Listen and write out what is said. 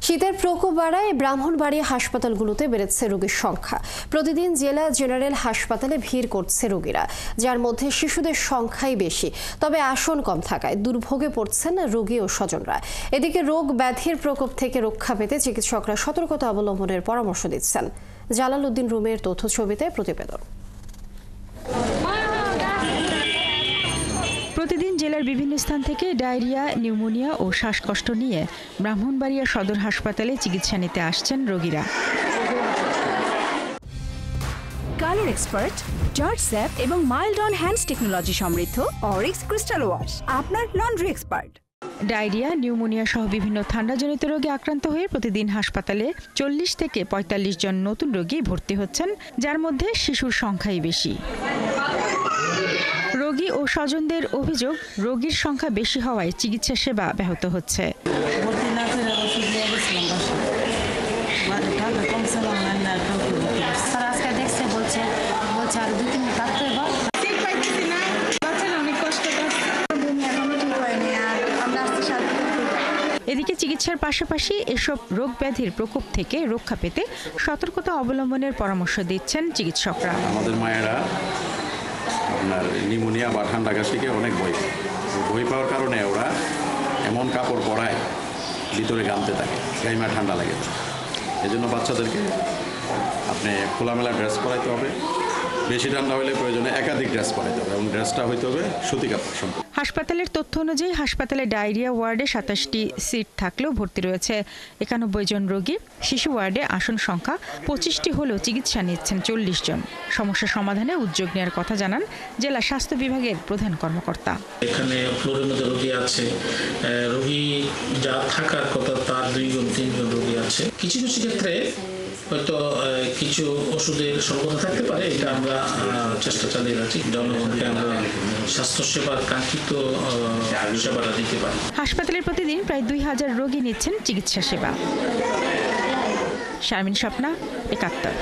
শীতের প্রকোপ বাড়ায় ব্রাহ্মণবাড়িয়া হাসপাতালগুলোতে বেড়েছে রোগীর সংখ্যা। প্রতিদিন জেলা জেনারেল হাসপাতালে ভিড় করছে রোগীরা, যার মধ্যে শিশুদের সংখ্যাই বেশি। তবে আসন কম থাকায় দুর্ভোগে পড়ছেন রোগী ও স্বজনরা। এদিকে রোগ ব্যাধির প্রকোপ থেকে রক্ষা পেতে চিকিৎসকরা সতর্কতা অবলম্বনের পরামর্শ দিচ্ছেন। জালাল উদ্দিন রুমের তথ্য ছবিতে প্রতিবেদন। প্রতিদিন জেলার বিভিন্ন স্থান থেকে ডায়রিয়া, নিউমোনিয়া ও শ্বাসকষ্ট নিয়ে ব্রাহ্মণবাড়িয়া সদর হাসপাতালে চিকিৎসা নিতে আসছেন রোগীরা। কালার এক্সপার্ট, জর্জ স্যাপ এবং মাইল্ড অন হ্যান্ডস টেকনোলজি সমৃদ্ধ অরিক্স ক্রিস্টাল ওয়াশ আপনার লন্ড্রি এক্সপার্ট। ডায়রিয়া, নিউমোনিয়া সহ বিভিন্ন ঠান্ডাজনিত রোগে আক্রান্ত হয়ে প্রতিদিন হাসপাতালে 40 থেকে 45 জন নতুন রোগী ভর্তি হচ্ছেন, যার মধ্যে শিশুর সংখ্যাই বেশি। রোগী ও স্বজনদের অভিযোগ, রোগীর সংখ্যা বেশি হওয়ায় চিকিৎসা সেবা ব্যাহত হচ্ছে। এদিকে চিকিৎসার পাশাপাশি এসব রোগ ব্যাধির প্রকোপ থেকে রক্ষা পেতে সতর্কতা অবলম্বনের পরামর্শ দিচ্ছেন চিকিৎসকরা। আমাদের মায়েরা আপনার নিউমোনিয়া বা ঠান্ডা কাশ থেকে অনেক ভয় পাওয়ার কারণে ওরা এমন কাপড় পরায় ভিতরে গামতে থাকে, গাইমা ঠান্ডা লাগে। এজন্য বাচ্চাদেরকে আপনি খোলামেলা ড্রেস পরাইতে হবে। বেশি ঠান্ডা হলে প্রয়োজনে একাধিক ড্রেস পরাইতে হবে এবং ড্রেসটা হইতে হবে সুতি কাপড় সম্পর্কে। হাসপাতালের তথ্য অনুযায়ী হাসপাতালে ডায়রিয়া ওয়ার্ডে 27টি সিট থাকলেও ভর্তি রয়েছে 91 জন রোগী। শিশু ওয়ার্ডে আসন সংখ্যা 25টি হলেও চিকিৎসা নিচ্ছেন 40 জন। সমস্যা সমাধানে উদ্যোগ নেওয়ার কথা জানান জেলা স্বাস্থ্য বিভাগের প্রধান কর্মকর্তা। এখানে ফ্লোরের মধ্যে রোগী আছে, রোগী যা থাকার কথা তার 2 গুণ 3 গুণ রোগী আছে। কিছু কিছু ক্ষেত্রে হয়তো কিছু ওষুধের স্বল্পতা থাকতে পারে, এটা আমরা চেষ্টা চালিয়ে যাচ্ছি। জনগণকে আমরা স্বাস্থ্যসেবার কাঙ্ক্ষিত সেবাটা দিতে পারি। হাসপাতালে প্রতিদিন প্রায় 2000 রোগী নিচ্ছেন চিকিৎসা সেবা। শারমিন স্বপ্না, 71।